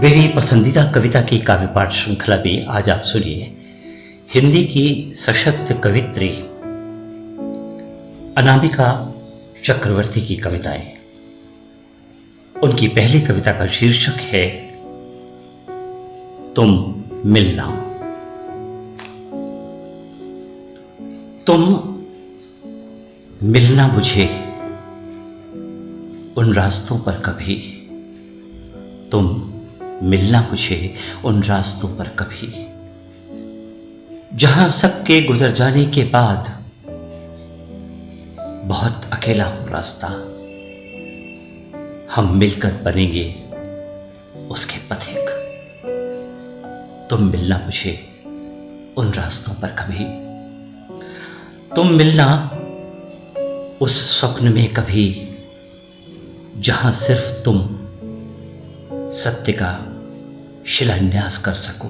मेरी पसंदीदा कविता की काव्य पाठ श्रृंखला में आज आप सुनिए हिंदी की सशक्त कवित्री अनामिका चक्रवर्ती की कविताएं। उनकी पहली कविता का शीर्षक है तुम मिलना। तुम मिलना मुझे उन रास्तों पर कभी, तुम मिलना मुझे उन रास्तों पर कभी, जहां सबके गुजर जाने के बाद बहुत अकेला हो रास्ता। हम मिलकर बनेंगे उसके पथिक। तुम मिलना मुझे उन रास्तों पर कभी, तुम मिलना उस स्वप्न में कभी, जहां सिर्फ तुम सत्य का शिलान्यास कर सको।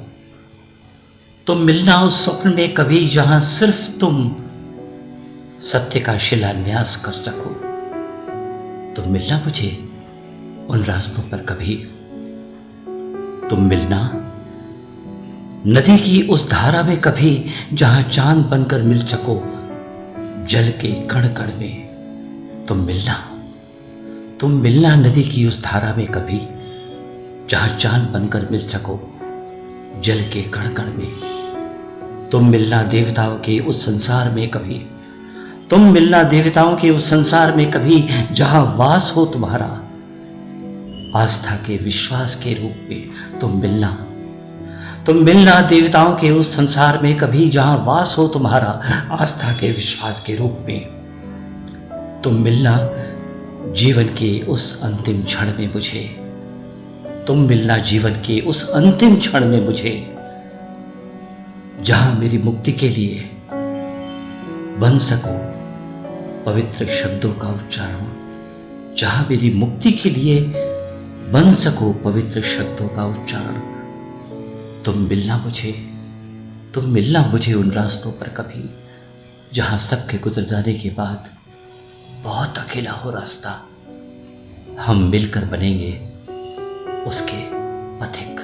तुम मिलना उस स्वप्न में कभी, जहां सिर्फ तुम सत्य का शिलान्यास कर सको। तुम मिलना मुझे उन रास्तों पर कभी, तुम मिलना नदी की उस धारा में कभी, जहां चांद बनकर मिल सको जल के कण कण में। तुम मिलना नदी की उस धारा में कभी, जहां चांद बनकर मिल सको जल के कण कण में। तुम मिलना देवताओं के उस संसार में कभी, तुम मिलना देवताओं के उस संसार में कभी, जहां वास हो तुम्हारा आस्था के विश्वास के रूप में। तुम मिलना देवताओं के उस संसार में कभी, जहां वास हो तुम्हारा आस्था के विश्वास के रूप में। तुम मिलना जीवन के उस अंतिम क्षण में मुझे, तुम मिलना जीवन के उस अंतिम क्षण में मुझे, जहां मेरी मुक्ति के लिए बन सको पवित्र शब्दों का उच्चारण, जहां मेरी मुक्ति के लिए बन सको पवित्र शब्दों का उच्चारण। तुम मिलना मुझे उन रास्तों पर कभी, जहां सबके गुजर जाने के बाद बहुत अकेला हो रास्ता। हम मिलकर बनेंगे उसके पथिक।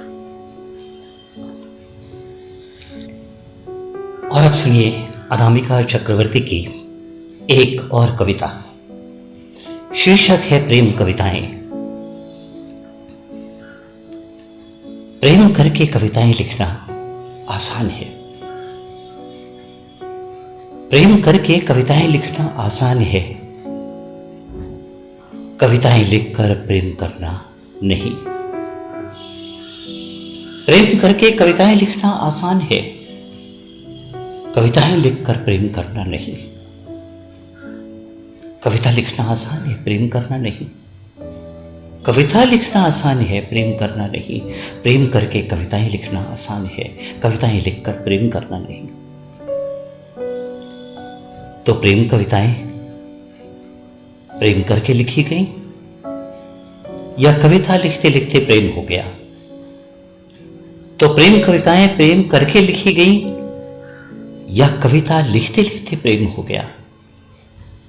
और अब सुनिए अनामिका चक्रवर्ती की एक और कविता। शीर्षक है प्रेम कविताएं। प्रेम करके कविताएं लिखना आसान है, प्रेम करके कविताएं लिखना आसान है, कविताएं लिखकर प्रेम करना नहीं। प्रेम करके कविताएं लिखना आसान है, कविताएं लिखकर प्रेम करना नहीं। कविता लिखना आसान है, प्रेम करना नहीं। कविता लिखना आसान है, प्रेम करना नहीं। प्रेम करके कविताएं लिखना आसान है, कविताएं लिखकर प्रेम करना नहीं। तो प्रेम कविताएं प्रेम करके लिखी गई, या कविता लिखते लिखते प्रेम हो गया? तो प्रेम कविताएं प्रेम करके लिखी गई, या कविता लिखते लिखते प्रेम हो गया?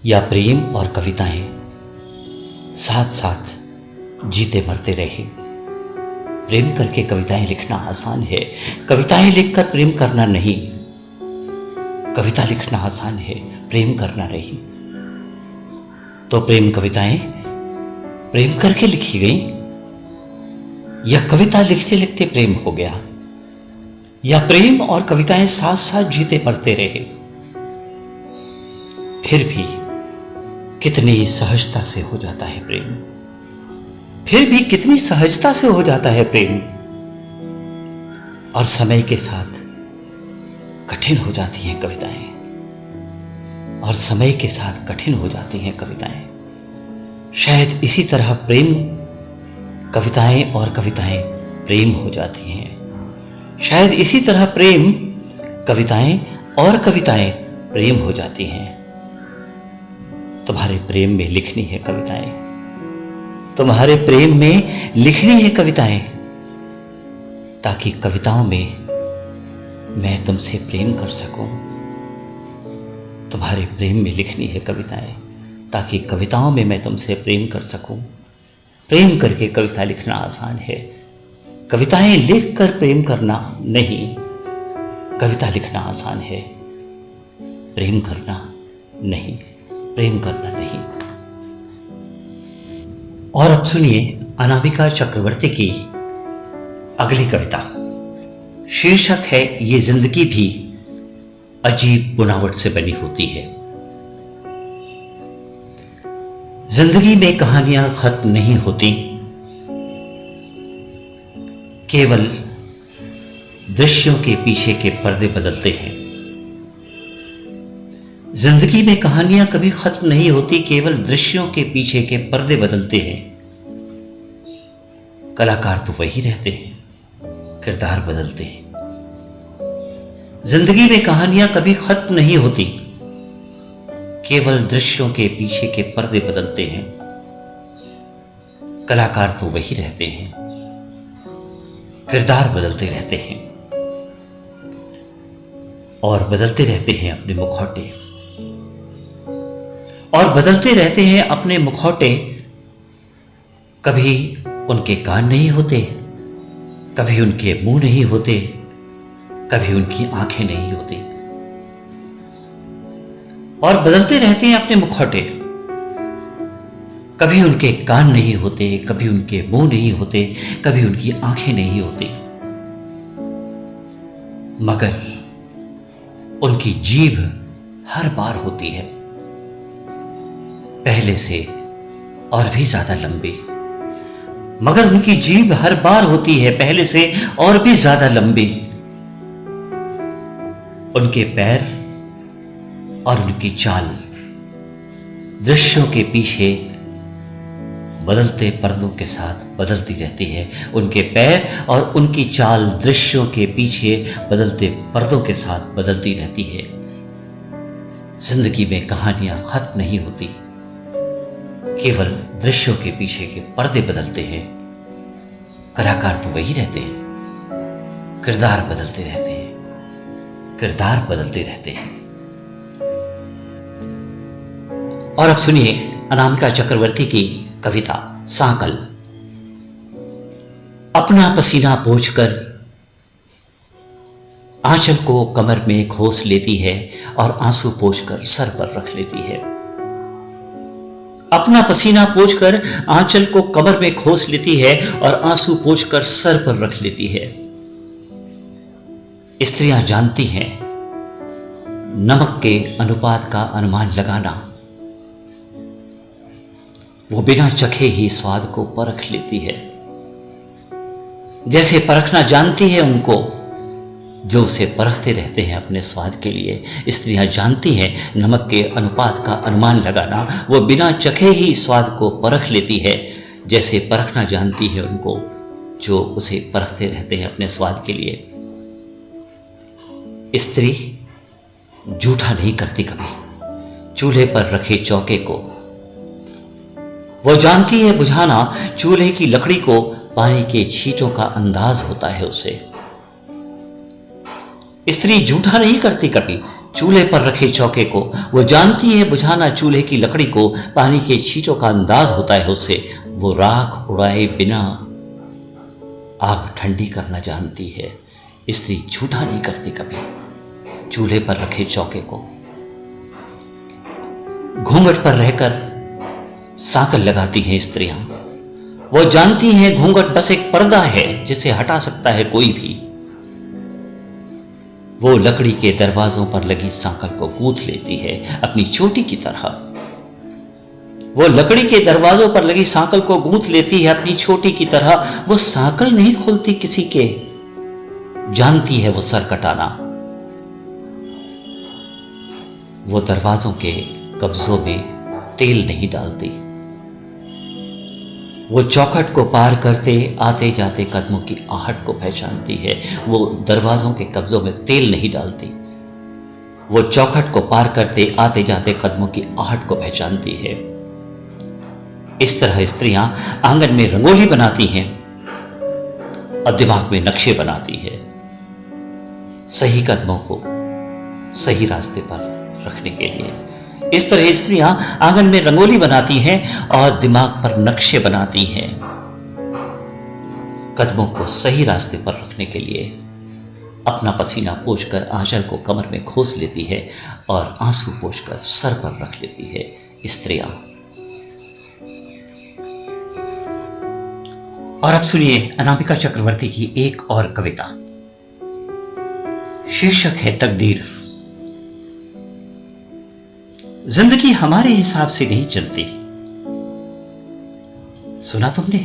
या प्रेम और कविताएं साथ साथ जीते मरते रहे? प्रेम करके कविताएं लिखना आसान है, कविताएं लिखकर प्रेम करना नहीं। कविता लिखना आसान है, प्रेम करना नहीं। तो प्रेम कविताएं प्रेम करके लिखी गई, या कविता लिखते लिखते प्रेम हो गया? या प्रेम और कविताएं साथ साथ जीते मरते रहे? फिर भी कितनी सहजता से हो जाता है प्रेम, फिर भी कितनी सहजता से हो जाता है प्रेम। और समय के साथ कठिन हो जाती हैं कविताएं, और समय के साथ कठिन हो जाती हैं कविताएं। शायद इसी तरह प्रेम कविताएं और कविताएं प्रेम हो जाती हैं। शायद इसी तरह प्रेम कविताएं और कविताएं प्रेम हो जाती हैं। तुम्हारे प्रेम में लिखनी है कविताएं, तुम्हारे प्रेम में लिखनी है कविताएं, ताकि कविताओं में मैं तुमसे प्रेम कर सकूं। तुम्हारे प्रेम में लिखनी है कविताएं, ताकि कविताओं में मैं तुमसे प्रेम कर सकूं। प्रेम करके कविता लिखना आसान है, कविताएं लिखकर प्रेम करना नहीं, कविता लिखना आसान है, प्रेम करना नहीं, प्रेम करना नहीं। और अब सुनिए अनामिका चक्रवर्ती की अगली कविता। शीर्षक है ये जिंदगी भी अजीब बुनावट से बनी होती है। जिंदगी में कहानियां खत्म नहीं होती, केवल दृश्यों के पीछे के पर्दे बदलते हैं। जिंदगी में कहानियां कभी खत्म नहीं होती, केवल दृश्यों के पीछे के पर्दे बदलते हैं। कलाकार तो वही रहते हैं, किरदार बदलते हैं। जिंदगी में कहानियां कभी खत्म नहीं होती, केवल दृश्यों के पीछे के पर्दे बदलते हैं। कलाकार तो वही रहते हैं, किरदार बदलते रहते हैं। और बदलते रहते हैं अपने मुखौटे, और बदलते रहते हैं अपने मुखौटे। कभी उनके कान नहीं होते, कभी उनके मुंह नहीं होते, कभी उनकी आंखें नहीं होती। और बदलते रहते हैं अपने मुखौटे। कभी उनके कान नहीं होते, कभी उनके मुंह नहीं होते, कभी उनकी आंखें नहीं होती, मगर उनकी जीभ हर बार होती है पहले से और भी ज्यादा लंबी। मगर उनकी जीभ हर बार होती है पहले से और भी ज्यादा लंबी। उनके पैर और उनकी चाल दृश्यों के पीछे बदलते पर्दों के साथ बदलती रहती है। उनके पैर और उनकी चाल दृश्यों के पीछे बदलते पर्दों के साथ बदलती रहती है। जिंदगी में कहानियां खत्म नहीं होती, केवल दृश्यों के पीछे के पर्दे बदलते हैं। कलाकार तो वही रहते हैं, किरदार बदलते रहते हैं, किरदार बदलते रहते हैं। और अब सुनिए अनामिका चक्रवर्ती की कविता सांकल। अपना पसीना पोंछकर आंचल को कमर में खोस लेती है और आंसू पोंछकर सर पर रख लेती है। अपना पसीना पोंछकर आंचल को कमर में खोस लेती है और आंसू पोंछकर सर पर रख लेती है। स्त्रियां जानती हैं नमक के अनुपात का अनुमान लगाना। वो बिना चखे ही स्वाद को परख लेती है। जैसे परखना जानती है उनको जो उसे परखते रहते हैं अपने स्वाद के लिए। स्त्रियां जानती हैं नमक के अनुपात का अनुमान लगाना। वो बिना चखे ही स्वाद को परख लेती है, जैसे परखना जानती है उनको जो उसे परखते रहते हैं अपने स्वाद के लिए। स्त्री झूठा नहीं करती कभी चूल्हे पर रखे चौके को। वो जानती है बुझाना चूल्हे की लकड़ी को पानी के छींटों का अंदाज होता है उसे। स्त्री झूठा नहीं करती कभी चूल्हे पर रखे चौके को। वो जानती है बुझाना चूल्हे की लकड़ी को पानी के छींटों का अंदाज होता है उससे। वो राख उड़ाए बिना आग ठंडी करना जानती है। स्त्री झूठा नहीं करती कभी चूल्हे पर रखे चौके को। घूंघट पर रहकर सांकल लगाती हैं स्त्रियां। वो जानती हैं घूंघट बस एक पर्दा है जिसे हटा सकता है कोई भी। वो लकड़ी के दरवाजों पर लगी सांकल को गूंथ लेती है अपनी चोटी की तरह। वो लकड़ी के दरवाजों पर लगी सांकल को गूंथ लेती है अपनी छोटी की तरह। वो सांकल नहीं खोलती किसी के, जानती है वो सर कटाना। वो दरवाजों के कब्जों में तेल नहीं डालती। वो चौखट को पार करते आते जाते कदमों की आहट को पहचानती है। वो दरवाजों के कब्जों में तेल नहीं डालती। वो चौखट को पार करते आते जाते कदमों की आहट को पहचानती है। इस तरह स्त्रियां आंगन में रंगोली बनाती हैं और दिमाग में नक्शे बनाती है, सही कदमों को सही रास्ते पर रखने के लिए। इस तरह स्त्रियां आंगन में रंगोली बनाती हैं और दिमाग पर नक्शे बनाती हैं। कदमों को सही रास्ते पर रखने के लिए अपना पसीना पोंछकर आंचल को कमर में खोस लेती है और आंसू पोंछकर सर पर रख लेती है स्त्रियां। और अब सुनिए अनामिका चक्रवर्ती की एक और कविता। शीर्षक है तकदीर। जिंदगी हमारे हिसाब से नहीं चलती, सुना तुमने?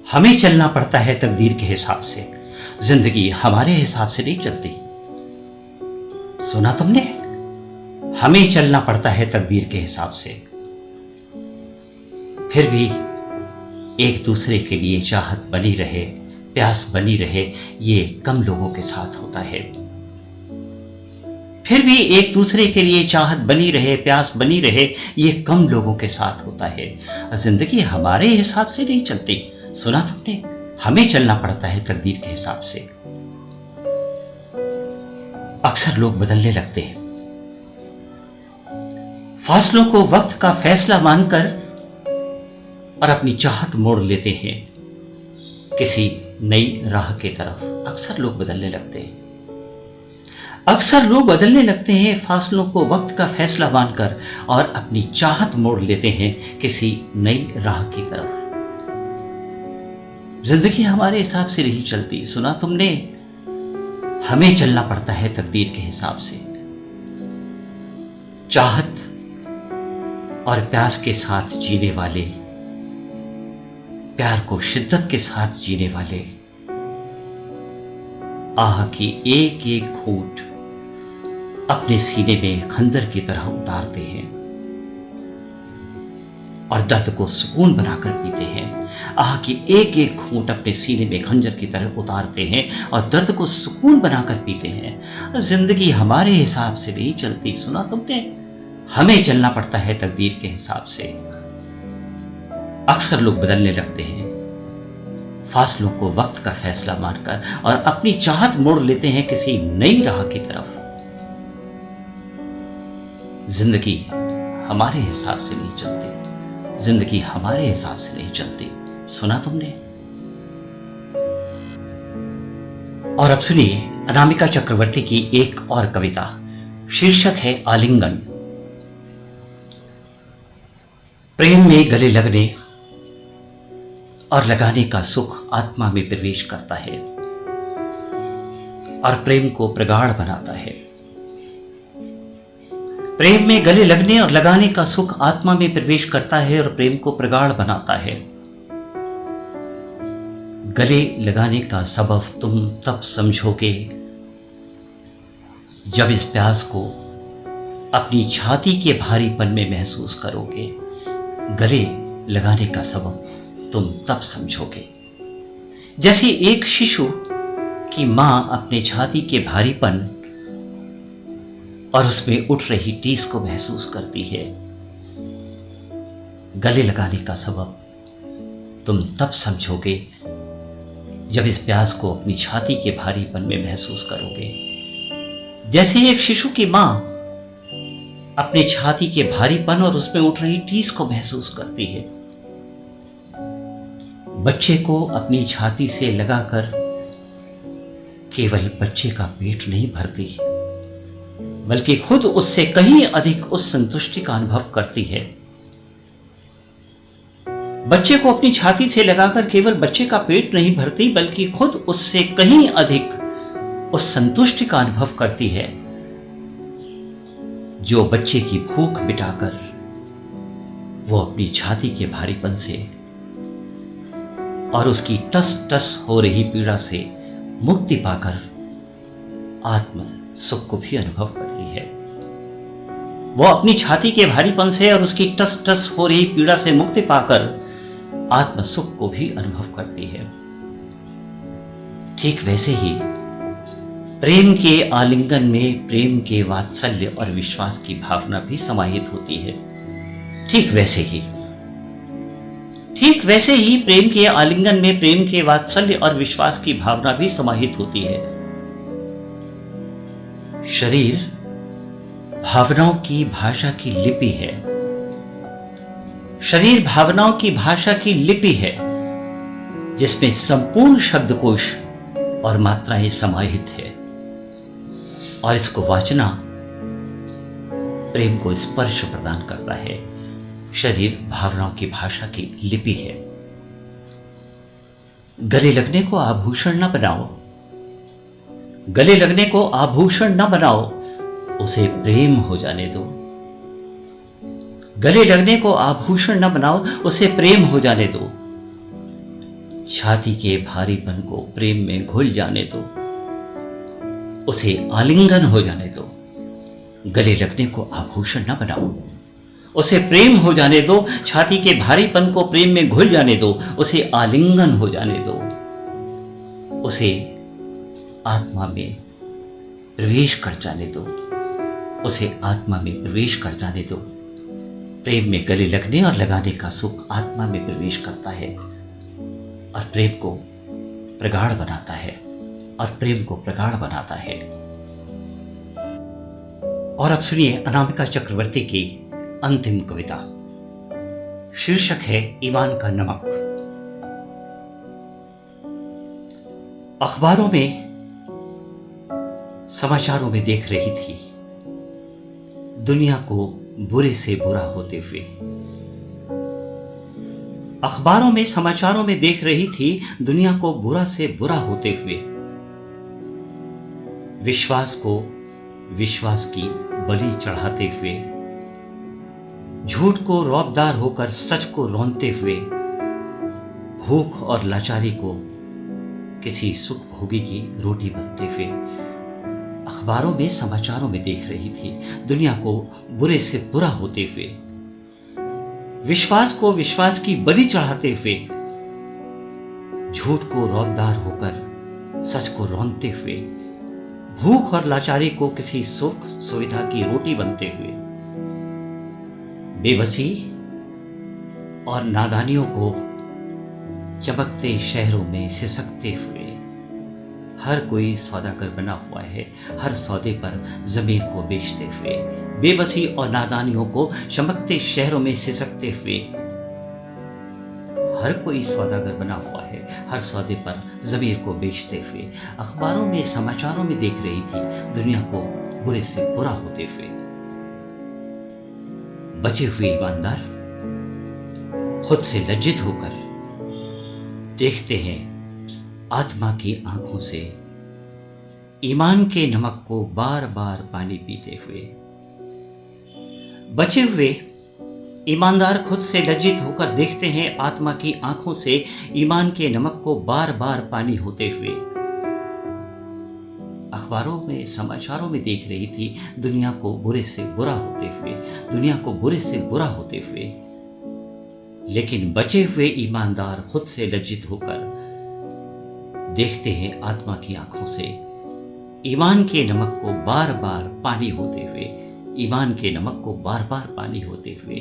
हमें चलना पड़ता है तकदीर के हिसाब से, जिंदगी हमारे हिसाब से नहीं चलती। सुना तुमने? हमें चलना पड़ता है तकदीर के हिसाब से। फिर भी एक दूसरे के लिए चाहत बनी रहे, प्यास बनी रहे, ये कम लोगों के साथ होता है। फिर भी एक दूसरे के लिए चाहत बनी रहे, प्यास बनी रहे, ये कम लोगों के साथ होता है। जिंदगी हमारे हिसाब से नहीं चलती, सुना तुमने? हमें चलना पड़ता है तकदीर के हिसाब से। अक्सर लोग बदलने लगते हैं, फासलों को वक्त का फैसला मानकर और अपनी चाहत मोड़ लेते हैं किसी नई राह की तरफ। अक्सर लोग बदलने लगते हैं, अक्सर लोग बदलने लगते हैं, फासलों को वक्त का फैसला मानकर और अपनी चाहत मोड़ लेते हैं किसी नई राह की तरफ। जिंदगी हमारे हिसाब से नहीं चलती, सुना तुमने? हमें चलना पड़ता है तकदीर के हिसाब से। चाहत और प्यास के साथ जीने वाले, प्यार को शिद्दत के साथ जीने वाले आह की एक एक घूंट अपने सीने में खंजर की तरह उतारते हैं और दर्द को सुकून बनाकर पीते हैं। आह की एक एक घूंट अपने सीने में खंजर की तरह उतारते हैं और दर्द को सुकून बनाकर पीते हैं। जिंदगी हमारे हिसाब से नहीं चलती, सुना तुमने? हमें चलना पड़ता है तकदीर के हिसाब से। अक्सर लोग बदलने लगते हैं, फासलों को वक्त का फैसला मानकर और अपनी चाहत मोड़ लेते हैं किसी नई राह की तरफ। जिंदगी हमारे हिसाब से नहीं चलती, जिंदगी हमारे हिसाब से नहीं चलती, सुना तुमने? और अब सुनिए अनामिका चक्रवर्ती की एक और कविता। शीर्षक है आलिंगन। प्रेम में गले लगने और लगाने का सुख आत्मा में प्रवेश करता है और प्रेम को प्रगाढ़ बनाता है। प्रेम में गले लगने और लगाने का सुख आत्मा में प्रवेश करता है और प्रेम को प्रगाढ़ बनाता है। गले लगाने का सबब तुम तब समझोगे जब इस प्यास को अपनी छाती के भारीपन में महसूस करोगे। गले लगाने का सबब तुम तब समझोगे जैसे एक शिशु की मां अपने छाती के भारीपन और उसमें उठ रही टीस को महसूस करती है। गले लगाने का सबब तुम तब समझोगे जब इस प्यास को अपनी छाती के भारीपन में महसूस करोगे जैसे एक शिशु की मां अपने छाती के भारीपन और उसमें उठ रही टीस को महसूस करती है। बच्चे को अपनी छाती से लगाकर केवल बच्चे का पेट नहीं भरती, बल्कि खुद उससे कहीं अधिक उस संतुष्टि का अनुभव करती है। बच्चे को अपनी छाती से लगाकर केवल बच्चे का पेट नहीं भरती, बल्कि खुद उससे कहीं अधिक उस संतुष्टि का अनुभव करती है जो बच्चे की भूख मिटाकर वो अपनी छाती के भारीपन से और उसकी टस टस हो रही पीड़ा से मुक्ति पाकर आत्म सुख को भी अनुभव करती है। वो अपनी छाती के भारीपन से और उसकी टस टस हो रही पीड़ा से मुक्ति पाकर आत्म सुख को भी अनुभव करती है। ठीक वैसे ही प्रेम के आलिंगन में प्रेम के वात्सल्य और विश्वास की भावना भी समाहित होती है। ठीक वैसे ही प्रेम के आलिंगन में प्रेम के वात्सल्य और विश्वास की भावना भी समाहित होती है। शरीर भावनाओं की भाषा की लिपि है। शरीर भावनाओं की भाषा की लिपि है जिसमें संपूर्ण शब्दकोश और मात्राएं समाहित है, और इसको वाचना प्रेम को स्पर्श प्रदान करता है। शरीर भावनाओं की भाषा की लिपि है। गले लगने को आभूषण न बनाओ, गले लगने को आभूषण न बनाओ, उसे प्रेम हो जाने दो। गले लगने को आभूषण न बनाओ, उसे प्रेम हो जाने दो। छाती के भारीपन को प्रेम में घुल जाने दो, उसे आलिंगन हो जाने दो। गले लगने को आभूषण न बनाओ, उसे प्रेम हो जाने दो। छाती के भारीपन को प्रेम में घुल जाने दो, उसे आलिंगन हो जाने दो। उसे आत्मा में प्रवेश कर जाने दो, उसे आत्मा में प्रवेश कर जाने दो। प्रेम में गले लगने और लगाने का सुख आत्मा में प्रवेश करता है और प्रेम को प्रगाढ़ बनाता है, और प्रेम को प्रगाढ़ बनाता है। और अब सुनिए अनामिका चक्रवर्ती की अंतिम कविता। शीर्षक है ईमान का नमक। अखबारों में, समाचारों में देख रही थी दुनिया को बुरे से बुरा होते हुए। अखबारों में, समाचारों में देख रही थी दुनिया को बुरा से बुरा होते हुए। विश्वास को विश्वास की बलि चढ़ाते हुए, झूठ को रौबदार होकर सच को रौंदते हुए, भूख और लाचारी को किसी सुख भोगी की रोटी बनते हुए। अखबारों में, समाचारों में देख रही थी दुनिया को बुरे से बुरा होते हुए। विश्वास को विश्वास की बलि चढ़ाते हुए, झूठ को रौबदार होकर सच को रौंदते हुए, भूख और लाचारी को किसी सुख सुविधा की रोटी बनते हुए, बेबसी और नादानियों को चमकते शहरों में सिसकते हुए। हर कोई सौदागर बना हुआ है, हर सौदे पर जमीन को बेचते हुए। बेबसी और नादानियों को चमकते शहरों में सिसकते हुए। हर कोई सौदागर बना हुआ है, हर सौदे पर जमीर को बेचते हुए। अखबारों में, समाचारों में देख रही थी दुनिया को बुरे से बुरा होते हुए। बचे हुए ईमानदार खुद से लज्जित होकर देखते हैं आत्मा की आंखों से ईमान के नमक को बार बार पानी पीते हुए। बचे हुए ईमानदार खुद से लज्जित होकर देखते हैं आत्मा की आंखों से ईमान के नमक को बार बार पानी होते हुए। अखबारों में, समाचारों में देख रही थी दुनिया को बुरे से बुरा होते हुए, दुनिया को बुरे से बुरा होते हुए। लेकिन बचे हुए ईमानदार खुद से लज्जित होकर देखते हैं आत्मा की आंखों से ईमान के नमक को बार बार पानी होते हुए, ईमान के नमक को बार बार पानी होते हुए।